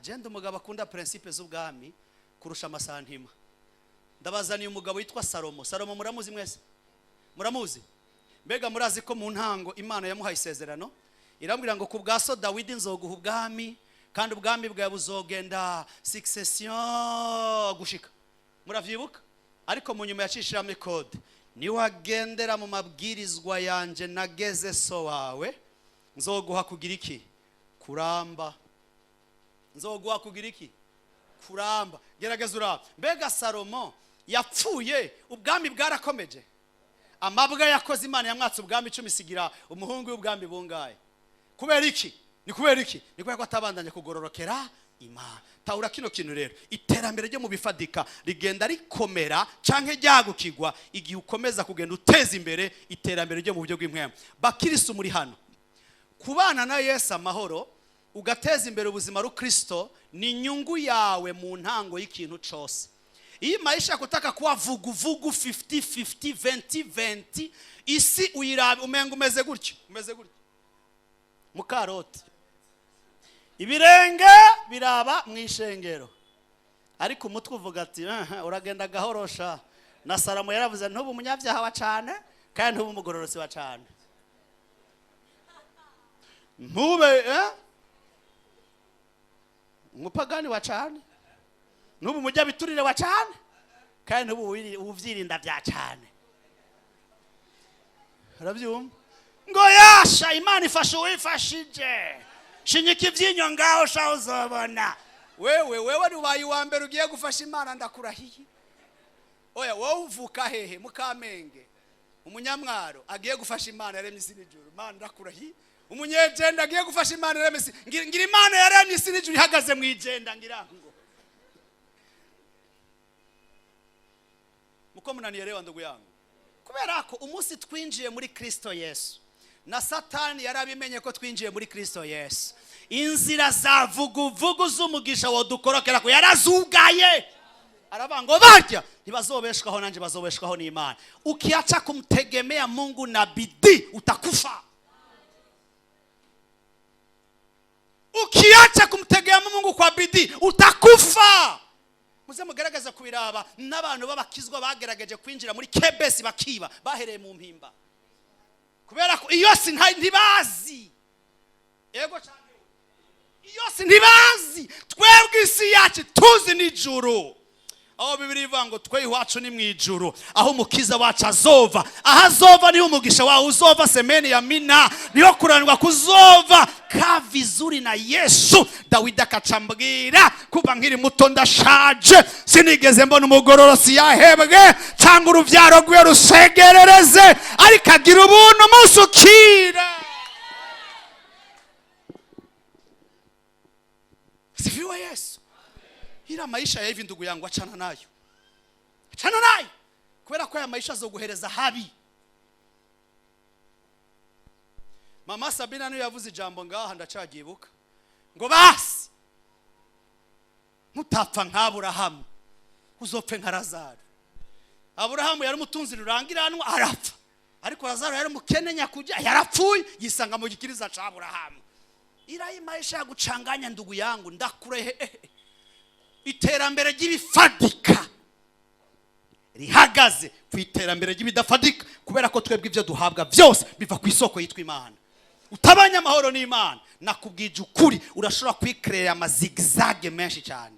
Jenda umugabo akunda principe z'ubwami kurusha amasantima. Ndabazaniye umugabo yitwa Salomo. Salomo muramuzi mwese? Muramuzi? Mbega murazi ko mu ntango Imana yamuhaye isezerano, irambwira ngo ku bwa so Dawidi nzoguha ubwami, kandi ubwami bwawe buzogenda succession gushika. Muravyibuka? Ariko mu nyuma yacishiramo code, niwagendera mu mabwirizwa yanje nageze so wawe, nzoguha kugira iki? Kuramba. Nzoguha kugira iki? Kuramba. Gerageza uraba. Mbega Salomo yapfuye ubwami bwarakomeje? Amabwa yakoze Imana yamwatse ubwami 10 sigira umuhungu w'ubwami bungaye. Kubera iki? Ni kubera iki? Ni kubera ko atabandanye kugororokera Imana. Taura kino kintu rero, iterambere ryo mu bifadika rigenda rikomera canke ryagukigwa igihe ukomeza kugenda uteza imbere iterambere ryo mu buryo bw'impwemu. Bakirisu muri hano, kubana na Yesu amahoro ugateza imbere ubuzima rukristo ni nyungu yawe mu ntango y'ikintu cyose. Iyi maisha kutaka kuwa vugu 50-50 20-20 isi uyirabe umenga umeze gutyo, umeze gutyo mukaroti, ibirenge biraba mwishengero, ariko umutwe uvuga ati uragenda gahorosha. Na Salomo yaravuze ntubu umunyabyaha wa cyane kandi ntubu umugororotsi wa cyane. Ntube umupagani wa cyane, ntubu umujya biturire wa cyane kandi ntubu uvyirinda bya cyane. Urabyumva? Ngo yasha Imana ifashe uwifashije, shinyika ivyinyo ngaho sha uzobona. Wewe ubaye wa mbere ugiye gufasha Imana ndakurahiye. Oya, wowe uvuka hehe? Mukamenge. Umunyamwaro agiye gufasha Imana yaremye isi n'ijuru, Imana ndakurahiye. Umunyegenda agiye gufasha Imana yaremye isi, ngira Imana yaremye isi n'ijuru ihagaze mu igenda ngirango. Muko munanielewa ndugu yangu? Kubera ko umunsi twinjiye muri Kristo Yesu, na Satani yarabimenye ko twinjiye muri Kristo Yesu, inzira za vugu z'umugisha wodukorokera ko yarazugaye. Arabango barya ntibazobeshwaho, nanje bazobeshwaho n'Imana. Ukiacha kumtegemea Mungu na bidii utakufa. Ukiacha kumtegemea Mungu kwa bidii utakufa. Muze mugerageza kubiraba n'abantu babakizwa bagerageje kwinjira muri kebesi bakiba bahereye mu mpimba, kubera ko iyo si ntibazi. Ego cyane, iyo si ntibazi. Twebwe isi yacu tuzi n'ijuru, aho Bibiri ivuga ngo twe iwacu ni mu ijuru, aho umukiza wacu azova. Aho azova niho umugisha wawe uzova. Semeni ya mina, niho kuranirwa kuzova ka vizuri na Yesu. Dawidi akacambwira kuva nkiri muto ndashaje, sinigeze mbona umugororosi yahebwe cyangwa uruvyaro rwe rusegerereze, ariko agira ubuntu musukira. Sifiwe Yesu. ira maisha ya hivi ndugu yangu achana nayo kubera ko aya maisha azoguhereza habi. Mama Sabina niyo yavuze ijambo ngaha ndacagibuka ngo basi mutapfa nk'Aburahamu uzopfe nka Lazaro. Aburahamu yari umutunzi rurangiranwa arapfa, ariko Lazaro yari mukene nyakujya yarapfuye yisanga mu gikiriza ca Aburahamu. Irayi maisha gucanganya ndugu yangu ndakurehe iterambere ry'ibifadika rihagaze ku iterambere ry'ibidafadika, kubera ko twebwe ibyo duhabwa byose biva ku isoko yitwa Imana. Utabanya amahoro n'Imana nakubwije ukuri urashobora kwikrera amazigzage menshi cyane,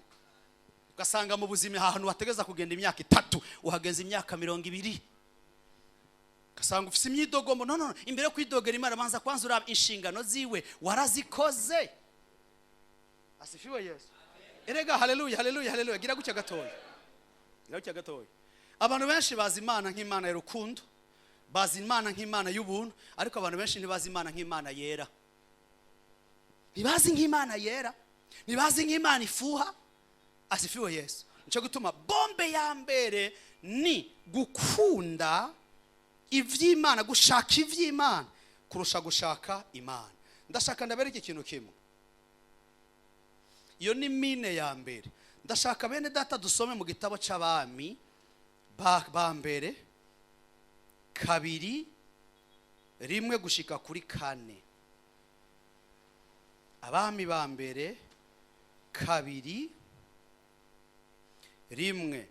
ugasanga mu buzima ahantu wategeza kugenda imyaka 3 uhagenza imyaka 20, ugasanga ufite imyidogomo. No, imbere yo kwidogera Imana banza kwanza uraba inshingano ziwe warazikoze. Asifiwe Yesu. Erega haleluya gira gucya gatoya. Abantu benshi bazi Imana nk'Imana y'urukundo, bazi Imana nk'Imana y'ubuntu, ariko abantu benshi ntibazi Imana nk'Imana yera. Ntibazi nk'Imana yera, ntibazi nk'Imana ifuha. Asifiwe Yesu. Nico gutuma bombe ya mbere ni gukunda ivy'Imana, gushaka ivy'Imana kurusha gushaka Imana. Ndashaka ndabereke ikintu kimwe. Iyo ni mine ya mbere. Ndashaka bene data dusome mu gitabo c'Abami ba mbere 2:1 gushika kuri 4. Abami ba mbere 2:1.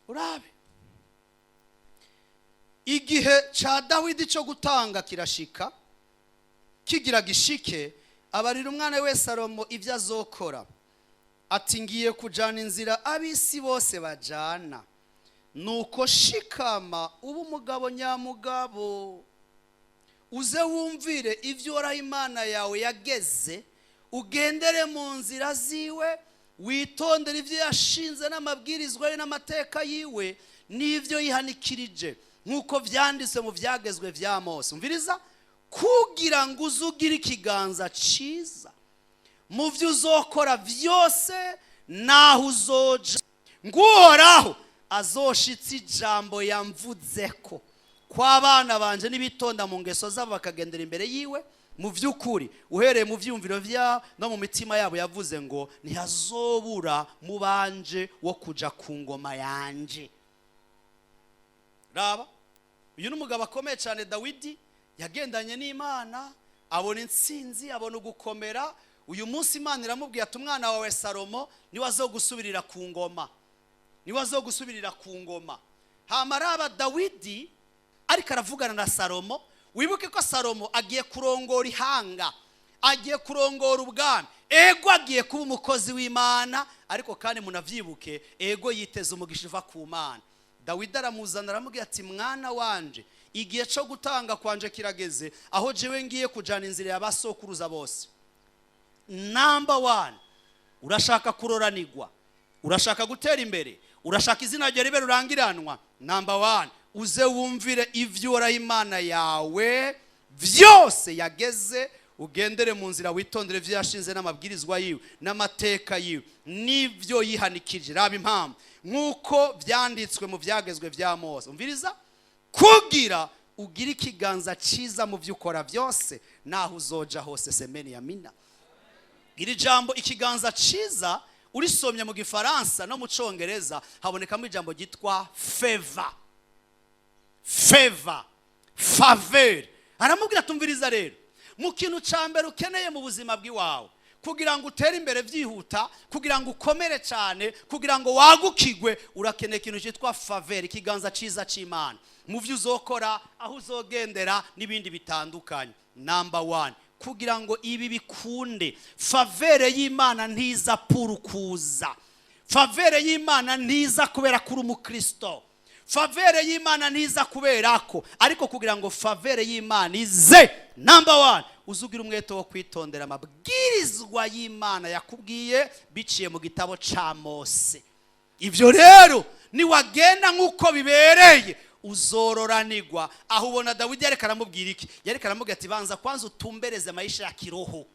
Urabe igihe cha Dawidi cyo gutanga kirashika, kigira gishike abarira umwana we Salomo ivyo azokora. Ati ngiye kujana inzira abisi bose bajana, nuko shikama ubu mugabo nyamugabo, uze wumvire ivyo ora Imana yawe yageze, ugendere mu nzira ziwe, witondere ivyo yashinze n'amabwirizwa ye n'amateka yiwe n'ivyo yihanikirije, nkuko vyanditse mu vyagezwe vya Mose. Umviriza, kugira ngo uzugira ikiganza ciza mu vyo uzokora vyose naho uzoja, nguhoraho azoshitsa ijambo yamvuzeko kw'abana banje nibitonda mu ngeso zabo bakagendera imbere yiwe mu vy'ukuri, uhereye mu vyumviro vya no mu mitima yabo. Yavuze ngo ntihazobura mu banje wo kuja ku ngoma yanje. Raba, uyu n'umugabo akomeye cyane Dawidi, yagendanye n'Imana, abona intsinzi, abona ugukomera. Uyu munsi Imana iramubwiye ati umwana wawe Salomo niwe azogusubirira ku ngoma. Hamaraba Dawidi ariko aravugana na Salomo. Wibuke ko Salomo agiye kurongora ihanga, agiye kurongora ubwami. Ego agiye kuba umukozi w'Imana, ariko kandi munavyibuke ego yiteze umugisha uva ku Mana. Dawidi aramuzana aramubwira ati mwana wanje, igihe cyo gutanga kwanje kirageze, aho jewe ngiye kujana inzira y'abasokuruza bose. Number 1, urashaka kuroranirwa, urashaka gutera imbere, urashaka izina rye ribe rurangiranwa. Number 1, uze wumvire ivyo ora Imana yawe vyose yageze, ugendere mu nzira, witondere ivyo yashinze n'amabwirizwa yiwe n'amateka yiwe n'ivyo yihanikije. Raba impamvu nkuko vyanditswe mu vyagezwe vya Mose. Umviriza, kugira ugira ikiganza ciza mu vyo ukora vyose naho uzoja hose. Semeni amina. Iri jambo ikiganza ciza urisomye mu Gifaransa no mu Congereza habonekamo ijambo gitwa faveur. Aramubwira tumviriza rero, mu kintu cambere ukeneye mu buzima bw'iwawe kugira ngo utere imbere vyihuta, kugira ngo ukomere cyane, kugira ngo wagukigwe, urakeneye ikintu cyitwa faveur, ikiganza ciza c'Imana mu vyo uzokora, aho uzogendera n'ibindi bitandukanye. Number 1, kugira ngo ibi bikunde, faveur y'Imana ntiza purukuza. Faveur y'Imana ntiza kubera kuri umukristo. Faveur y'Imana ntiza kuberako, ariko kugira ngo faveur y'Imana ize, number 1, uzugira umwete wo kwitondera amabwirizwa y'Imana yakubwiye biciye mu gitabo ca Mose. Ivyo rero ni wagenda nkuko bibereye, uzororanirwa. Aho ubona Dawidi yareka aramubwira iki? Yareka aramubwira ati banza kwanza utumbereze maisha ya kiroho,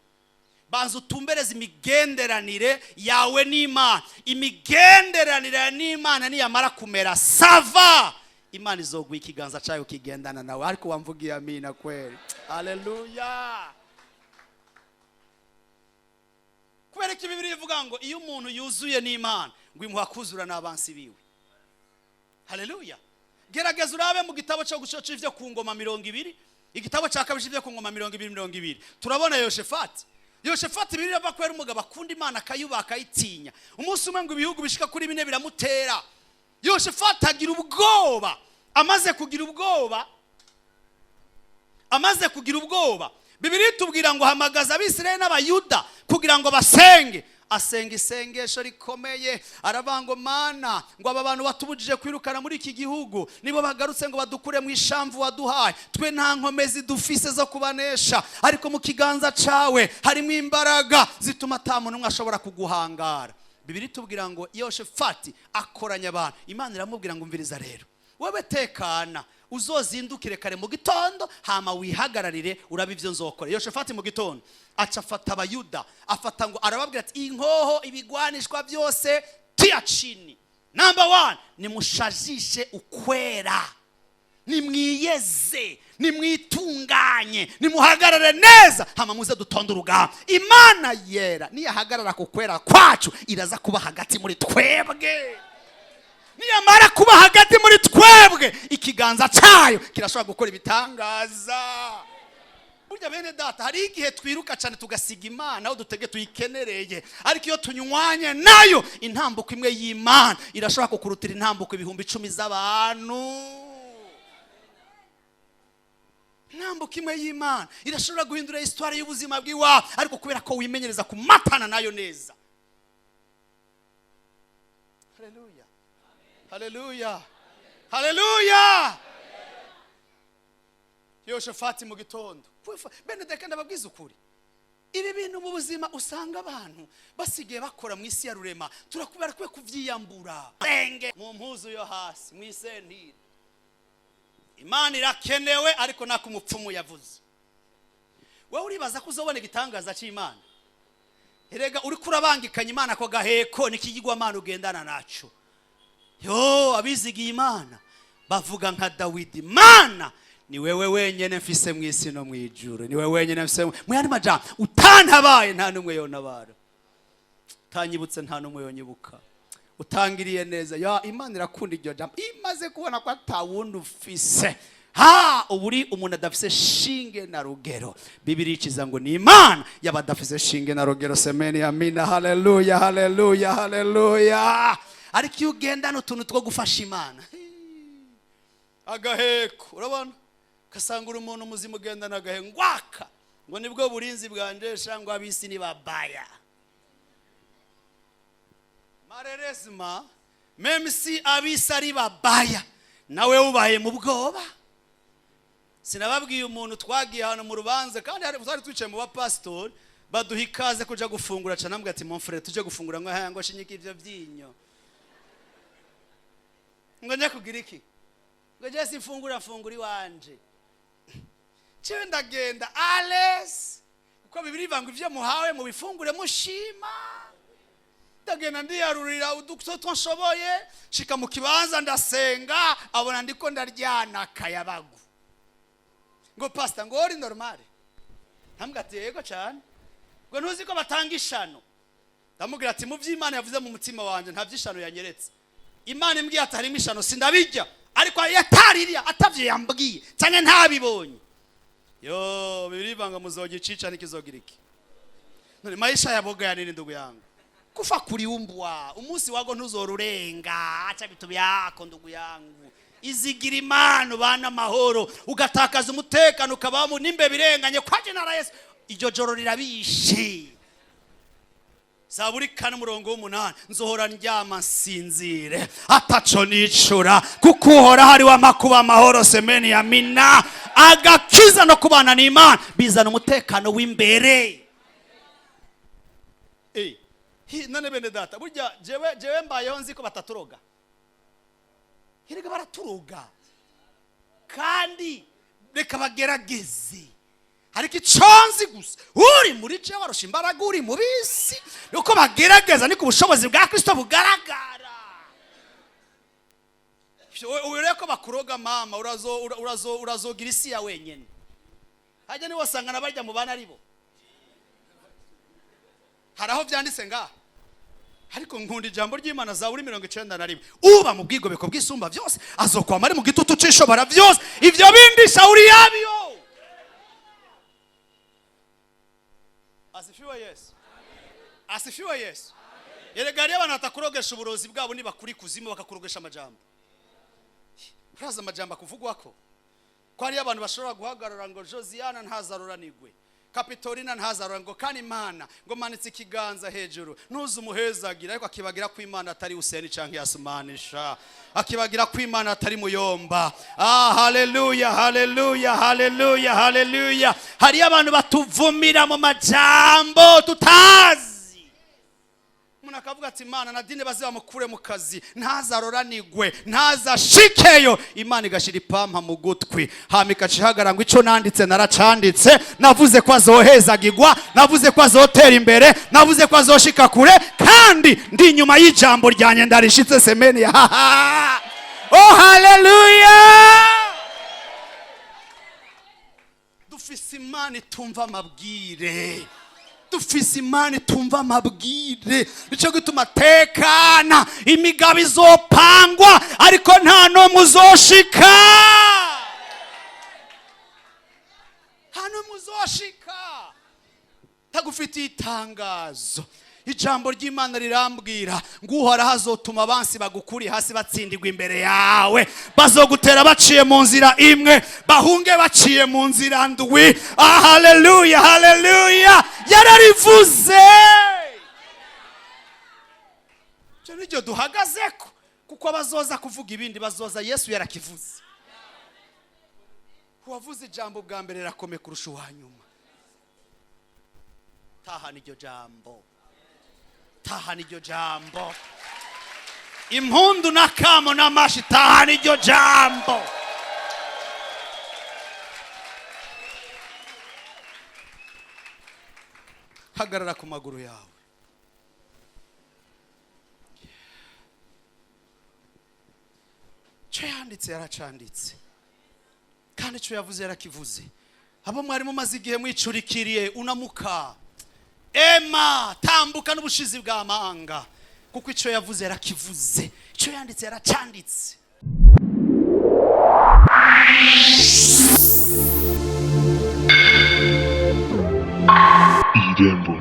banza utumbereze imigenderanire yawe n'Imana. Imigenderanire n'Imana niyamara kumera sava, Imana izoguha ikiganza cyayo kigendana nawe. Ariko wamvugiye amina kweli? Haleluya. Kubera ko Bibiliya ivuga ngo iyo umuntu yuzuye n'Imana ngo imuha kuzura n'abansi biwe. Haleluya. Gerageza urabe mu gitabo cyo gucoca ivyo ku ngoma 200, igitabo cya kabiri ivyo ku ngoma 220. Turabona Yoshefati. Yoshefati Bibiliya ivuga ko yari umugabo akunda Imana, akayubaha, akayitinya. Umunsi umwe ngo ibihugu bishika kuri 4 biramutera. Yoshefati agira ubwoba. Amaze kugira ubwoba, Bibiliya itubwira ngo hamagaza Abisirayeli n'Abayuda kugira ngo basenge. Asenga isengesho rikomeye, arabango Mana ngo aba bantu batubujije kwirukana muri iki gihugu nibo bagarutse ngo badukure mu ishamvu waduhaye, twe nta nkomezi dufise zo kubanesha, ariko mu kiganza cawe harimo imbaraga zituma ata muntu umwe ashobora kuguhangara. Bibiliya itubwira ngo Yoshefati akoranya abantu. Imana iramubwira ngo umviriza rero, wewe tekana, uzozindukire kare mu gitondo, hama wihagararire urabe ivyo nzokora. Yoshefati mu gitondo aca afata Abayuda, afata ngo arababwira ati inkoho, ibigwanishwa byose tia chini. Number 1, nimushajishe ukwera, nimwiyeze, nimwitunganye, nimuhagarare neza, hama muze dutonde urugamba. Imana yera niyahagarara ku kwera kwacu iraza kuba hagati muri twebwe. Niyamara kuba hagati muri twebwe, ikiganza cyayo kirashobora gukora ibitangaza. Burya bene data, hari igihe twiruka cyane tugasiga Imana aho dutege tuyikenereye, ariko iyo tunywanye nayo intambuko imwe y'Imana irashobora kukurutira intambuko 10,000 z'abantu. Intambuko imwe y'Imana irashobora guhindura histoire y'ubuzima bw'iwawe, ariko kubera ko wimenyereza kumatana nayo neza. Haleluya. Haleluya. Haleluya. Yoshefati mu gitondo. Bene deka ndababwiza ukuri, ibi bintu mu buzima usanga abantu basigaye bakora mu isi ya rurema, turakubera kwe kuvyiyambura mu mpuzu yo hasi mu isentire. Imana irakenewe, ariko nako umupfumu yavuze. Wowe uribaza ko uzobona igitangaza cy'Imana? Erega uri kurabangikanya Imana ko gaheko nikigirwamana ugendana naco. Yo, abizigiye Imana bavuga nka Dawidi, Mana ni wewe wenyene mfise mu isi no mu ijuru, ni wewe wenyene mfise mu yandi majambo, utantabaye nta numwe yonabara, utanyibutse nta numwe yonyibuka, utangiriye neza. Ya Imana irakunda iryo jambo, imaze kubona ko atawundi ufise, uburi umuntu adafise shinge na rugero. Bibiliya ikiza ngo ni Imana y'abadafise shinge na rugero. Semeni amina. Haleluya, haleluya, haleluya. Ariko iyo ugendana utuntu two gufasha Imana, agaheko, urabona kasangura umuntu muzima ugendana agahengwaka ngo nibwo burinzi bwanjesha ngo abisi ni babaya. Marerezima, même si abisi ari babaya, nawe ubaye mu bwoba. Sinababwiye umuntu twagiye hano mu rubanza, kandi hari twicaye mu bapastor baduha ikaze kuja gufungura, cyane ambwa ati mon frère tuje gufungura ngo haya ngo shinyike ivyo byinyo, ngo njya kugira iki, ngo je simfungura funguri wanje. Cyo ndagenda Ales, kuko Bibiliya ivuga ngo ivyo muhawe mu bifungure mushima. Ndagenda ndiyarurira udukso twashoboye, shika mu kibanza ndasenga, abona ndiko ndaryana akayabagu. Ngo pastor ngo ori normal. Nambwa ati yego cyane. Ngo ntuzi ko batanga ishano. Ndamubwira ati mu vy'Imana yavuze mu mutima wanje nta vy'ishano yanyeretse. Imana imbwiye ati harimo ishano sindabijya, ariko yataririya atavye yambwiye cyane ntabibonye. Yo, Bibiliya ivuga ngo muzogicica nikizogira iki. None maisha yaboga yanini ndugu yangu. Kufa kuri umbwa, umunsi wago ntuzorurenga, acha bitu byako ndugu yangu. Izigira Imana bana mahoro, ugatakaza umutekano ukabamu nimbe birenganye kwa jina Yesu. Iryo joro rirabishe. Zaburi 4:8, nzohora ndyama nsinzire ataco nicura, kuko uhora hari wa makuba mahoro. Semeni amina. Agakiza no kubana n'Imana bizana umutekano w'imbere. None bene data, burya jewe mbayeho nzi ko bataturoga. Hirega baraturoga. kandi reka bagerageze. Ariko iconzi gusa uri muri je warusha imbaraga uri mu bisi yuko bagerageza niko ubushobozi bwa Kristo bugaragara. Ureko bakuroga mama urazogira isi ya wenyene. Hajya ni wasangana barya mu bana aribo. Haraho byanditse nga. Ariko nkunda ijambo ry'Imana za uri 91. Uba mu bwigobeko bw'isumba byose azokwama ari mu gitutu cishobora byose. Ivyo bindisha uri yabiyo. Asifiwe Yesu. Asifiwe Yesu. Erega ari abantu atakurogesha uburozi bwabo niba kuri kuzimu bakakurogesha amajambo. Uraza amajambo kuvugwako. Ko ari abantu bashobora guhagarara ngo Josiana ntazaruranigwe. Kapitorina ntazarura ngo kandi Imana ngo manitse ikiganza hejuru nuza umuhezagira ariko akibagira ko Imana atari Useni canke Yasumanisha akibagira ko Imana atari Muyomba. Haleluya haleluya haleluya haleluya. Hari abantu batuvumira mu majambo tutazi. Umuntu akavuga ati Imana nadine bazamukure mu kazi ntazaroranigwe ntazashikeyo. Imana igashira ipampa mu gutwi hama ikacihagara ngo ico nanditse naracanditse. Navuze ko azohezagirwa, navuze ko azotera imbere, navuze ko azoshika kure, kandi ndi nyuma y'ijambo ryanye ndarishitse semeni ya oh haleluya. Dufise Imana itumva amabwire. Dufise Imana itumva amabwire. Nico gituma tekana imigabo izopangwa ariko nta no muzoshika. Hano muzoshika. Tagufitiye itangazo. Ijambo ry'Imana rirambwira ngo Uhoraho azotuma abansi bagukuri hasi batsindirwa imbere yawe. Bazogutera baciye mu nzira imwe, bahunge baciye mu nzira ndwi. Haleluya haleluya. Yararivuze. Cyo nijyo duhagazeko kuko abazoza kuvuga ibindi bazoza Yesu yarakivuze. Kuwavuze ijambo bwa mbere rakome kurusha uwanyuma. Tahana iryo jambo. Tahana iryo jambo. Impundu nakamo namashi tahana iryo jambo. Hagarara ku maguru yawe. Cyo yanditse yaracanditse. Kandi cyo yavuze yarakivuze. Abo mwari mumaze igihe mwicurikiriye unamuka. Ema tambuka n'ubushizi bw'amanga kuko ico yavuze yarakivuze. Ico yanditse yaracanditse. Irembo